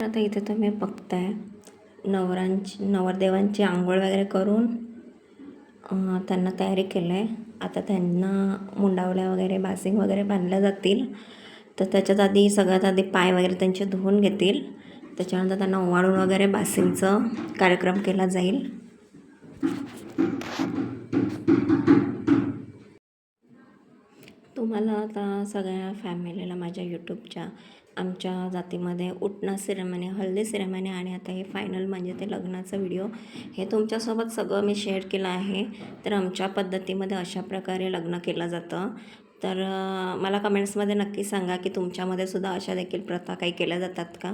आता इथे तुम्ही बघताय नवरदेवांची आंघोळ वगैरे करून त्यांना तयारी केलं आहे. आता त्यांना मुंडावल्या वगैरे बासिंग वगैरे बांधल्या जातील. तर त्याच्यात आधी सगळ्यात आधी पाय वगैरे त्यांचे धुवून घेतील. त्याच्यानंतर त्यांना ओवाळून वगैरे बासिंगचं कार्यक्रम केला जाईल. तुम्हाला आता सगळ्या फॅमिलीला माझ्या यूट्यूबच्या आमच्या जातीमध्ये उटणा सिरेमनी, हळदी सिरेमनी आणि आता हे फायनल म्हणजे ते लग्नाचा व्हिडिओ हे तुमच्यासोबत सगळं मी शेअर केलं आहे. तर आमच्या पद्धतीमध्ये अशा प्रकारे लग्न केलं जातं. तर मला कमेंट्समध्ये नक्की सांगा की तुमच्यामध्ये सुद्धा अशा देखील प्रथा काही केल्या जातात का.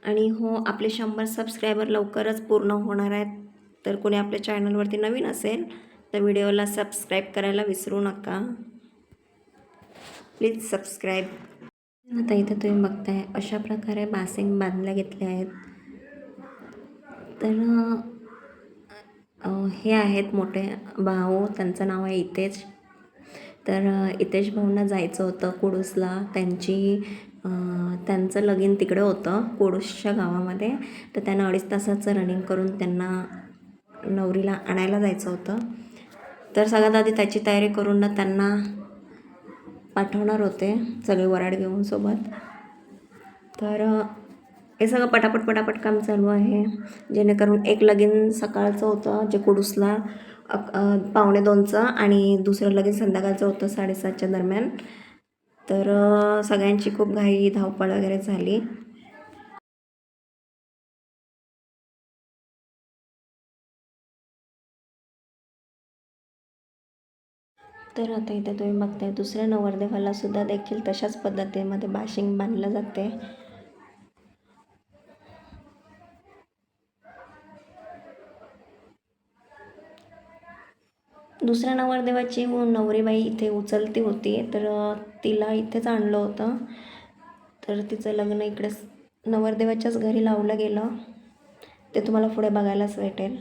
आणि हो, आपले 100 सबस्क्रायबर लवकरच पूर्ण होणार आहेत. तर कोणी आपल्या चॅनलवरती नवीन असेल तर व्हिडिओला सबस्क्राईब करायला विसरू नका. Please subscribe. आता इथे तुम्ही बघताय अशा प्रकारे बासिंग बांधल्या घेतल्या आहेत. तर हे आहेत मोठे भाऊ, त्यांचं नाव आहे हितेश. तर हितेश भाऊंना जायचं होतं कुडूसला. त्यांचं लगीन तिकडे होतं कुडूसच्या गावामध्ये. तर त्यांना 2.5 तासाचं रनिंग करून त्यांना नवरीला आणायला जायचं होतं. तर सगळ्यात आधी त्याची तयारी करून त्यांना पाठवणार होते सगळे वराड घेऊन सोबत. तर हे सगळं पटापट काम चालू आहे. जेणेकरून एक लगीन सकाळचं होतं जे कुडूसला 1:45चं आणि दुसरं लगीन संध्याकाळचं होतं 7:30च्या दरम्यान. तर सगळ्यांची खूप घाई धावपळ वगैरे झाली. तर आता इथे तुम्ही बघताय दुसऱ्या नवरदेवाला सुद्धा देखील तशाच पद्धतीमध्ये बाशिंग बांधलं जाते. दुसऱ्या नवरदेवाची नवरीबाई इथे उचलती होती. तर तिला इथेच आणलं होतं. तर तिचं लग्न इकडेच नवरदेवाच्याच घरी लावलं गेलं. ते तुम्हाला पुढे बघायलाच भेटेल.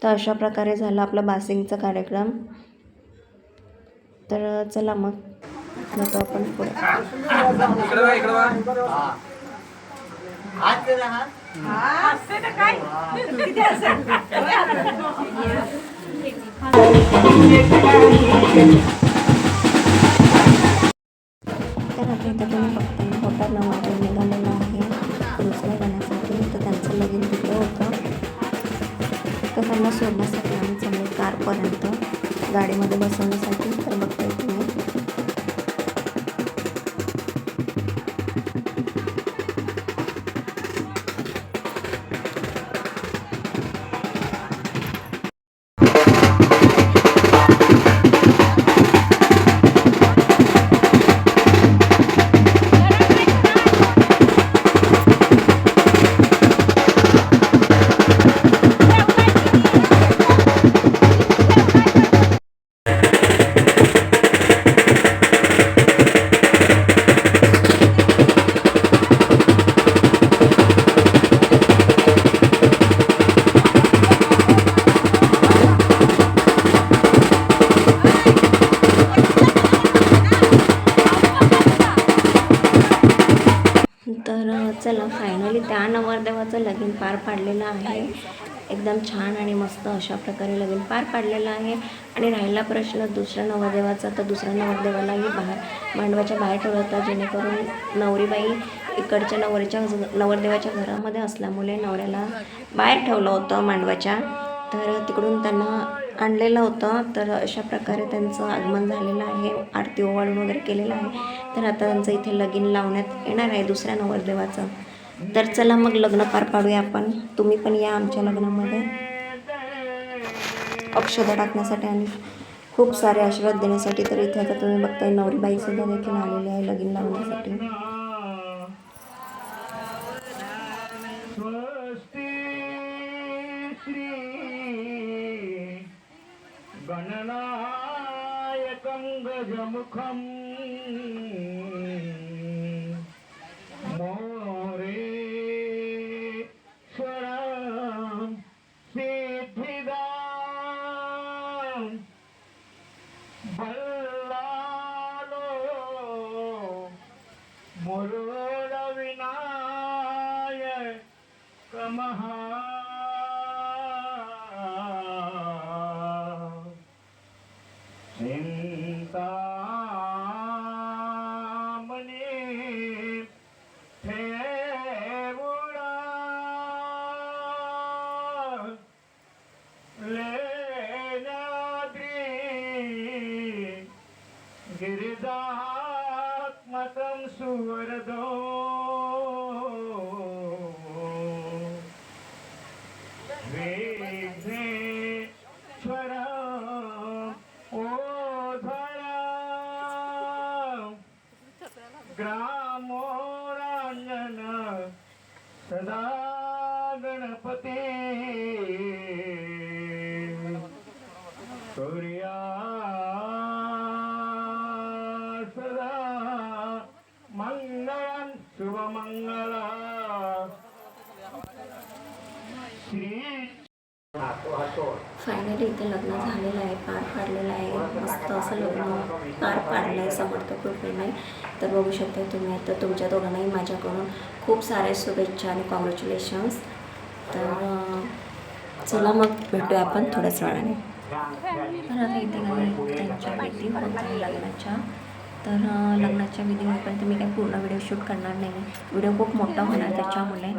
तर अशा प्रकारे झाला आपला बासिंगचा कार्यक्रम. तर चला मग जातो आपण पुढे. तर आता इथं तुम्ही बघताय मोठा नवरदेव निघालेला आहे कुडूसला जाण्यासाठी. तर त्यांचं लगीन तिकडे होतं. तर त्यांना सोडण्यासाठी आम्ही चाललो कारपर्यंत गाडीमध्ये बसवण्यासाठी. तर बघताय तुम्ही. तर चला फायनली त्या नवरदेवाचं लगीन पार पाडलेलं आहे. एकदम छान आणि मस्त अशा प्रकारे लगीन पार पाडलेलं आहे. आणि राहिला प्रश्न दुसऱ्या नवरदेवाचा. तर दुसऱ्या नवरदेवालाही मांडवाच्या बाहेर ठेवलं होतं. जेणेकरून नवरीबाई इकडच्या नवरदेवाच्या घरामध्ये असल्यामुळे नवऱ्याला बाहेर ठेवलं होतं मांडवाच्या. तर तिकडून त्यांना आणलेलं होतं. तर अशा प्रकारे त्यांचं आगमन झालेलं आहे. आरती ओवाळून वगैरे केलेलं आहे. तर आता त्यांचं इथे लगीन लावण्यात येणार आहे दुसऱ्या नवरदेवाचं. तर चला मग लग्न पार पाडूया आपण. तुम्ही पण या आमच्या लग्नामध्ये अक्षता टाकण्यासाठी आणि खूप सारे आशीर्वाद देण्यासाठी. तर इथे आता तुम्ही बघताय नवरीबाई सुद्धा देखील आलेली आहे लगीन लावण्यासाठी. गणनायकं गजमुखं मोरेश्वरं सिद्धिदां बल्लालो मुरुडा नमः चिंतामणी ठेवुडा लेण्याद्री गिरिजात्मकं सुवरदो विघ्नेश्वर ओधरा ग्रामोरांजन सदा गणपती सूर्या सदा मंगळं शुभमंगला श्री फायनली इथे लग्न झालेलं आहे, पार पाडलेलं आहे. मस्त असं लग्न पार पाडलं आहे समर्थ कृपेने. तर बघू शकता तुम्ही. तर तुमच्या दोघांनाही माझ्याकडून खूप साऱ्या शुभेच्छा आणि कॉंग्रॅच्युलेशन्स. तर चला मग भेटूया आपण थोड्याच वेळाने. तर आता इथे काही त्यांच्या विधी होत आहे लग्नाच्या. तर लग्नाच्या विधी होईपर्यंत मी काही पूर्ण व्हिडिओ शूट करणार नाही. व्हिडिओ खूप मोठा होणार त्याच्यामुळे.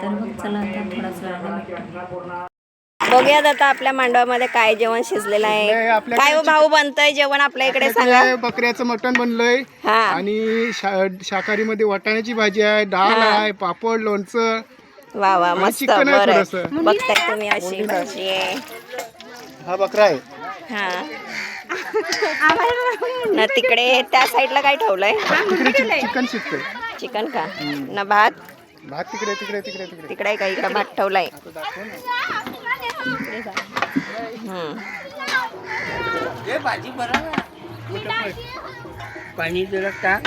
तर मग चला आता थोड्याच वेळाने भेटू. बघूयात आता आपल्या मांडवामध्ये काय जेवण शिजलेलं आहे. काय भाऊ बनतंय जेवण आपल्या इकडे सांगा. बकऱ्याचं मटण बनलंय हा आणि शाकाहारी मध्ये वाटाण्याची भाजी आहे, डाळ आहे, पापड, लोणचं. वा वा मस्त. चिकन आहे बरं थोडंसं. बघताय तुम्ही अशी भाजी आहे. हा बकरा आहे. हा ना तिकडे त्या साईडला काय ठेवलंय. तिकडे चिकन शिजतंय. चिकन का ना भात. भात तिकडे तिकडे तिकडे तिकडे तिकडे का इकडे भात ठेवलाय. पाणी दिलं का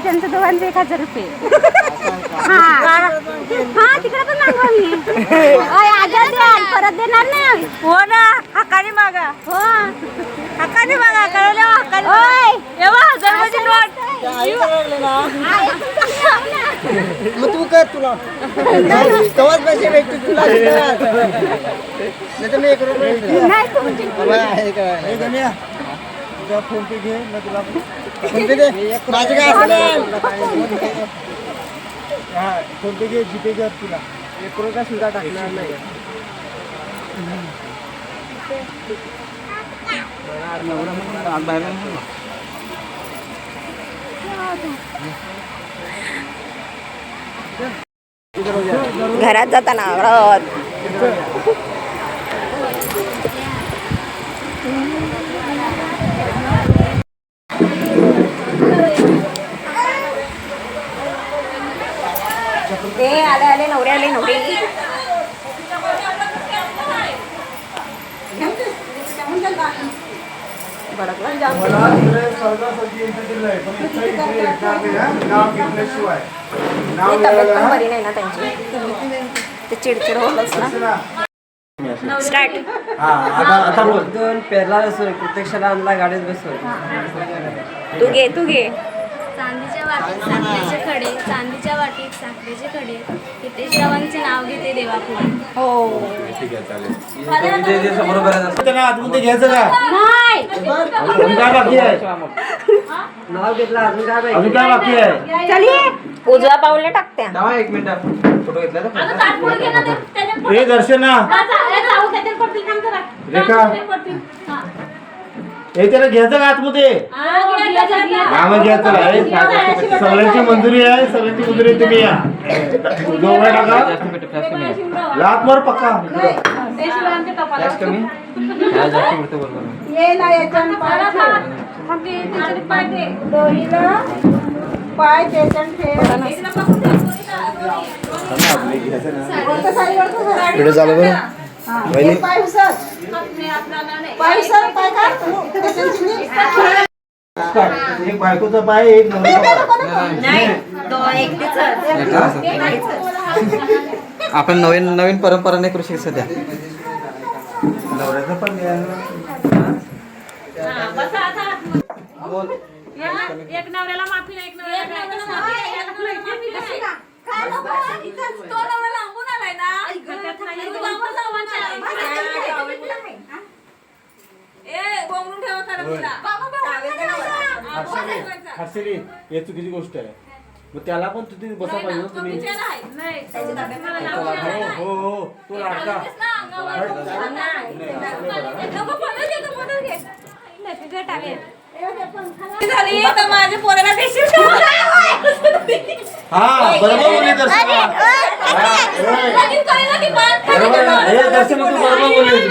त्यांचं दोघांचे 1000 रुपये. हा तिकडे पण मागवा मी. परत देणार नाही. हो ना हक्काने मागा. हो हक्काने मागा. कळलं हक्काने. 1000 ची नोट मग तू कर तुला तेव्हाच पैसे भेटतील तुला नाही तर मी 1 रुपये नाही तुमची आहे का फोन पे घे मी तुला फोन पे दे माझे काय असेल हा फोन पे घे जीपे कर तुला 1 रुपया सुद्धा टाकणार नाही घरात जाताना आवडत आले आले नवरे आले नवरे मला सहजासहजी इथे दिलंय पण इथं इथे येणार नाही हा. नाव घेतल्याशिवाय नाव तब्येत लिहायला पण बरी नाही ना त्यांची ते चिडचिड होतच ना स्टार्ट आता बोल 2 पेरला बसवलं प्रत्यक्षाला आणला गाडीत बसवलं तू घे चांदीच्या वाटीत साखरेचे खडे चांदीच्या वाटीत साखरेचे खडे हितेशरावांचे नाव घेते देवापुढे. हो त्यांना आतमध्ये घ्यायचं का नाही अजून काय बाकी आहे नाव घेतलं अजून काय अजून काय बाकी आहे चलिए उजव्या पाऊलने टाकत्या 1 मिनिट फोटो घेतला हे दर्शना रेखा हे त्याला घ्यायचं का आतमध्ये मग घ्यायचं आहे सगळ्यांची मंजुरी आहे सगळ्यांची मंजुरी आहे तुम्ही या जो काय टाका लात मार पक्का व्हिडिओ चालू करू एक बायकोचा पाय एक नवऱ्याचा पाय. आपण नवीन नवीन परंपरा नाही करू शकत सध्या नवऱ्याचा पण घ्या. एक नवऱ्याला माफी नाही एक हर्षली हे चुकीची गोष्ट आहे मग त्याला पण तुम्ही बसा पाहिजे ना तुम्ही हो हो हो तो लाडका माझ्या पोराला देशील का? हा बरोबर बोलली दर्शना लगीन करायला की बात बरोबर हे दर्शना तू बरोबर बोलली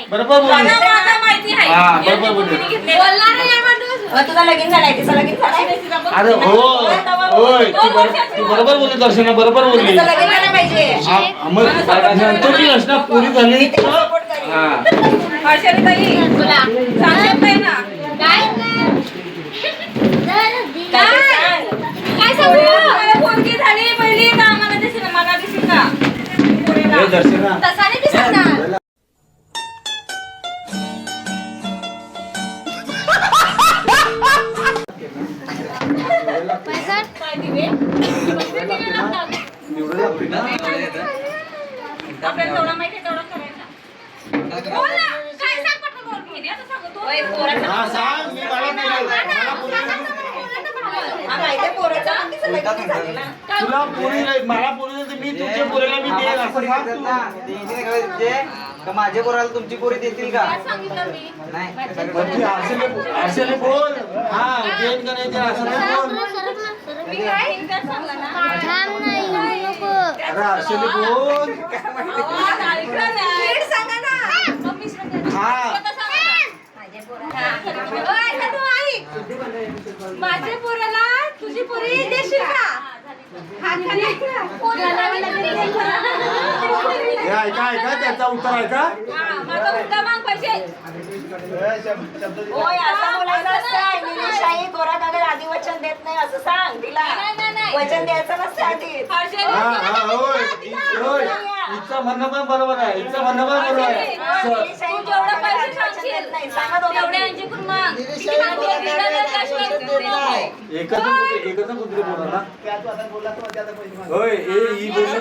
बरोबर बोलली मला माहिती आहे. हा बरोबर बोलली बोलणार नाही म्हणून. तुझा लगीन झालाय तिचा लगीन झालाय अरे हो होय ती बरोबर बोलली दर्शना बरोबर बोलली तिचं लगीन झालं पाहिजे मग नंतर ती रचना पुरी झाली हा हर्षली ताई सांगत नाही ना काय सांगू मला पोरगी झाली पहिली का आम्हाला दिसेल मला दिसेल का हे दर्शना तसा नाही दिसणार आपल्याला तेवढा माहिती आहे तेवढा करायचा बोल ना काय सांग पटकन बोल मी आता सांगतो ओय पोराचं हा सांग मी तुला पोरी मला पोरी मी तुमच्या पोरीला मी देईन असं सांग तू माझ्या पोराला तुमची पोरी देतील का सांगितलं मी म्हणजे असले बोल हा देईन का नाही ते असं नाही बोल मी काय इंग्रज सांगला ना अरे असले बोल नीट सांगा ना मम्मी सांगा हा माझ्या पोराला तुझी पोरी देशील का हे ऐका ऐका त्याचा उत्तर ऐका माझा मुद्दा माग पैसे होय असं बोलायचं असतं निलेशाही गोरा कागद आधी वचन देत नाही असं सांग तिला वचन द्यायचं नसतं आधी हा हा होय होय हिचं म्हणणं पण बरोबर आहे हिचं म्हणणं पण बरोबर आहे निलेशाही गोरा कागद आधी वचन देत नाही. तेवढ्यांची कुर्मा किती मागणी आहे? एकच कुत्री बोला ना होय ही बोलली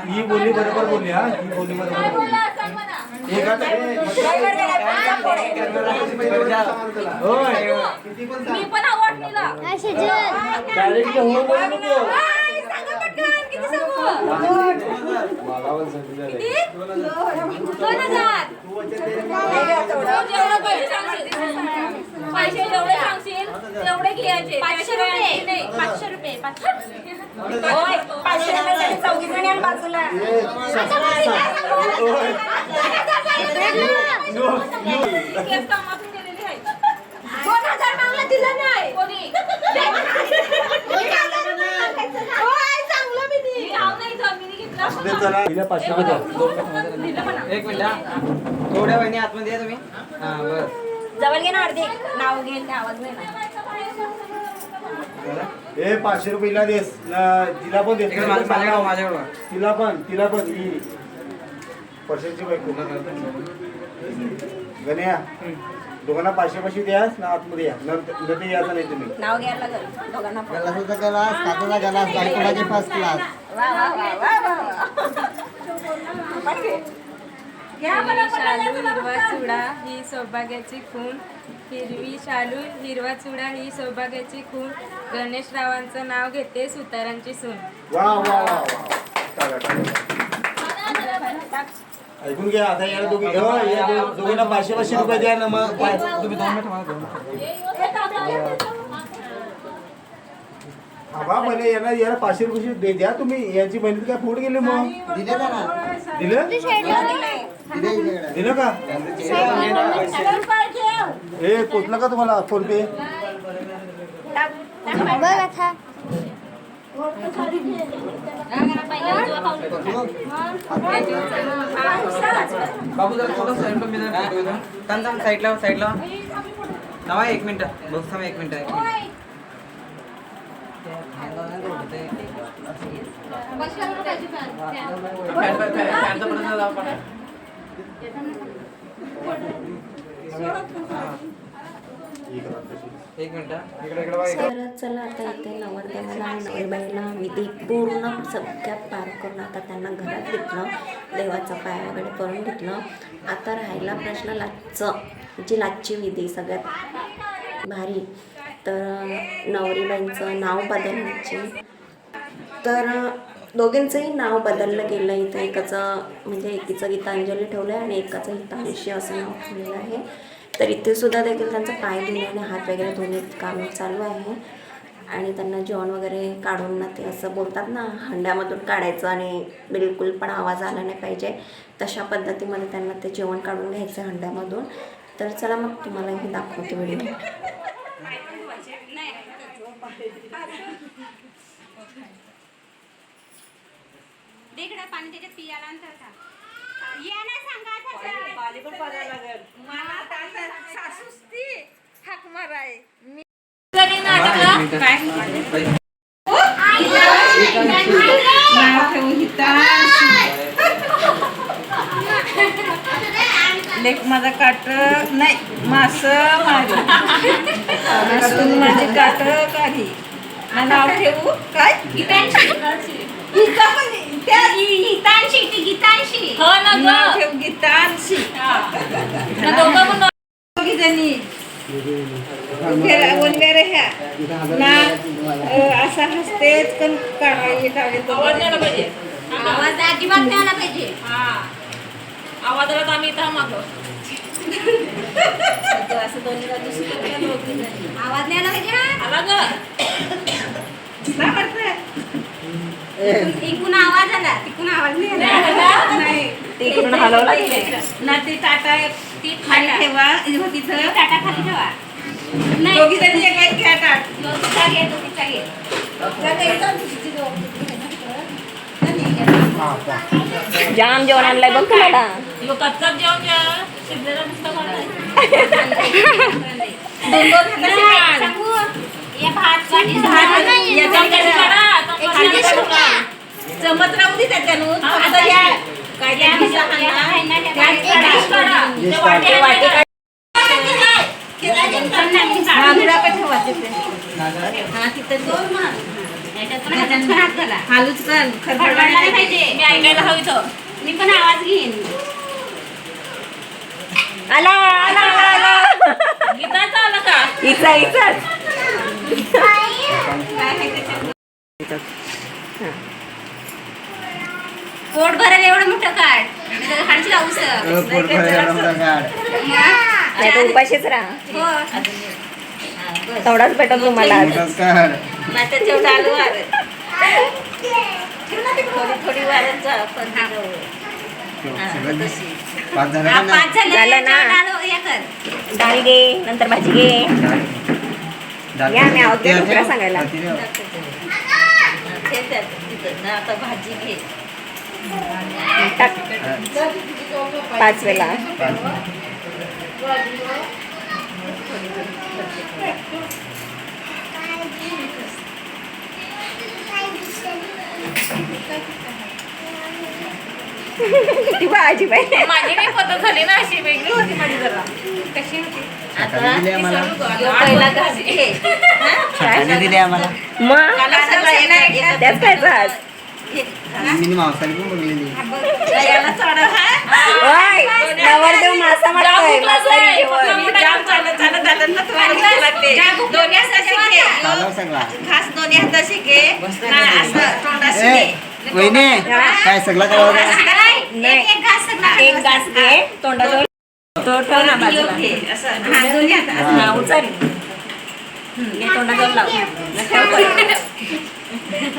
ही बोलली बरोबर बोलली हा ही बोलली बरोबर काय बोलली बोलला सांग मला. होय मी पण आवडलेला. डायरेक्ट हो बोलू नको काय सांगा पटकन, किती सांगू? मला पण सांगितलं किती? 2000. तू जेवढं पैसे सांगशील, पैसे जेवढे सांगशील तेवढे घ्यायचे. 500 रुपये नाही, 500 रुपये. 500 रुपये चौघीजणी आणि बाजूला. केस कामातून गेलेली आहे. 2000 मागला दिला नाही कोणी. मी राहू नाही जमिनी घेतला. असू दे चला हिला 500 रुपये द्या. दिलं म्हणा. एक मिनिट थोड्या वहिनी आतमध्ये या तुम्ही हा बस जवळ घे ना अर्धे नाव घेईल ते आवाज नाही ना. ए 500 रुपये देस तिला पण देस माझ्याकडं तिला पण ही पर्सेंटची बायको गण्या दोघांना 500 द्यास ना आतमध्ये या नंतर यायचं नाही तुम्ही नाव घ्यायला लागेल दोघांना पण. गलासाचा गलास काचाचा गलास बायकोडाचे फर्स्ट क्लास वा वा वा वा वा. घ्या मला शालू हिरवा चुडा ही सौभाग्याची खून हिरवी शालू हिरवा चुडा ही सौभाग्याची खून गणेशरावांचं नाव घेते सुतारांची सून. वा वा वा वा टाका, टाका. ऐकून घ्या आता याला दोघांना 500 रुपये द्या ना मग तुम्ही 2 मिनिट आबा म्हणे याला 500 रुपये द्या तुम्ही यांची मेहनत काय फुट गेली मग दिले ना दिलं दिलं का हे पोचलं का तुम्हाला फोन पे बाबू जरा थोडं साईडला नवा 1 मिनिट बस थांब 1 मिनिट एक मिनिट तर चला आता इथे नवरदेवाला आणि नवरबाईला विधी पूर्ण सगळ्यात पार करून आता त्यांना घरात घेतलं देवाचा पाय वगैरे करून घेतलं. आता राहिला प्रश्न जी लाचची विधी सगळ्यात भारी तर नवरीबाईंचं नाव बदलण्याची. तर दोघींचंही नाव बदललं गेलं इथं एकाचं म्हणजे एकीचं गीतांजली ठेवलं आहे आणि एकाचं हितांशी असं नाव ठेवलेलं आहे. तर इथे सुद्धा देखील त्यांचं पाय धुणे आणि हात वगैरे धुणे काम चालू आहे आणि त्यांना जेवण वगैरे काढून ना ते असं बोलतात ना हंड्यामधून काढायचं आणि बिलकुल पण आवाज आला नाही पाहिजे तशा पद्धतीमध्ये त्यांना ते जेवण काढून घ्यायचं हंड्यामधून. तर चला मग तुम्हाला हे दाखवते व्हिडिओ. पाणी त्याच्यात पियाला ये नाही सांगा हाक माराय लेक माझा काट नाही मास मारी असून माझी काट काढी नाव ठेवू काय गीतांशी हो ना नाव ग. ठेवू गीतांशी ना दोघं पण दोघी जणी बोलल्या रे ह्या ना असा हसतेच पण काढायला आवाज नाही आला पाहिजे. आवाज अजिबात नाही आला पाहिजे. हा आवाज आला तर आम्ही इथं मागलो. असं दोन्ही बाजूशी आवाज नाही आला पाहिजे. आला ग. इकडून आवाज आला तिकडून आवाज नाही आला. नाही तिकडून हलवला ना ती टाटा ती खाली ठेवा तिथं टाटा खाली ठेवा. नाही दोघी जणी एक घ्या टाट दोघीचा घे दोघीचा घे. जाम जेवण आणलंय बघ तुम्हाला. यो कच्चाच जेवण शिजलेला नुसतं चमत राहू दे त्याच्यानं आता या काय त्या ह्याला आहे ना, त्या वाटी काढा. त्या वाटी काढा. खरखडवायला पाहिजे. मी ऐकायला हवं इथं. मी पण आवाज घेईन. आला आला आला आला गीताचं आलं का? इचा इचा पोट भरेल एवढं मोठं काढ. खालची लावू नाही तर उपाशीच राहा. तेवढाच भेटत तुम्हाला आज. तेवढं आलो थोडी वारच पाच झालं का नाही? पाच झालं ना. हे कर. डाळ घे नंतर भाजी घे. या मी आवते तुला सांगायला. आता भाजी घे. टाक 5 वेळा. ती भाजी बाई माझी नाही पद्धत झाली ना, अशी वेगळी होती माझी जरा. कशी होती? शाकाहारी दिली आम्हाला. पहिला घास घे. शाकाहारी दिली आम्हाला. मग त्याच खायचं आज. मी मांसाहारी पण बघलेली. याला चढ ओय, नवरदेव मासा मागतोय. मांसाहारी जेवण. चालव सगळा. घास दोन्ही हाताशी घे. असं तोंडाशी घे. वहिनी काय सगळा करावं का? एक घास सगळा. एक घास घे तोंडाजवळ. तो ठेव ना बाजूला. असं दोन्ही हातात. हा उचल. घे तोंडाजवळ लाव. ठेव परत.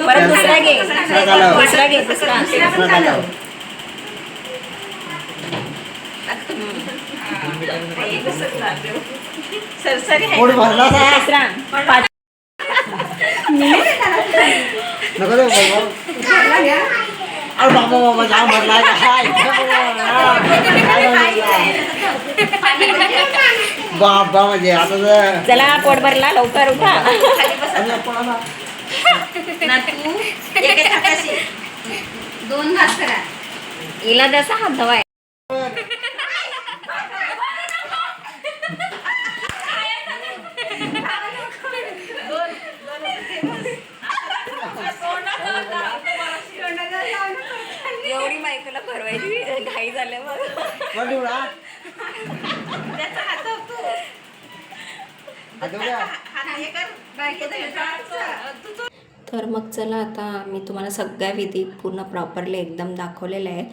परत दुसरा घे. दुसरा घे दुसरा. दुसरा चालव. सरसरी आहे. पोट भरला का? तिसरा. पाच. नको रे बाबा. अरे बाबा बाबा जाम भरला काय? बाबा म्हणजे आता तर चला पोट भरला लवकर उठा. ना तू एक हाताशी 2 घास करा. हिला जसा हात धवाय. एवढी मायकला भरवायची घाई झाल्या मग. त्याचा हात होतो. तर मग चला आता मी तुम्हाला सगळ्या विधी पूर्ण प्रॉपरली एकदम दाखवलेल्या आहेत.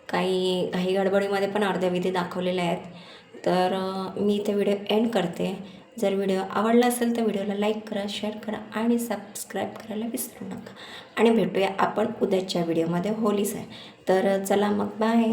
काही काही गडबडीमध्ये पण अर्ध्या विधी दाखवलेल्या आहेत. तर मी इथे व्हिडिओ एंड करते. जर व्हिडिओ आवडला असेल तर व्हिडिओला लाईक करा, शेअर करा आणि सबस्क्राईब करायला विसरू नका. आणि भेटूया आपण उद्याच्या व्हिडिओमध्ये. होलीच आहे तर चला मग बाय.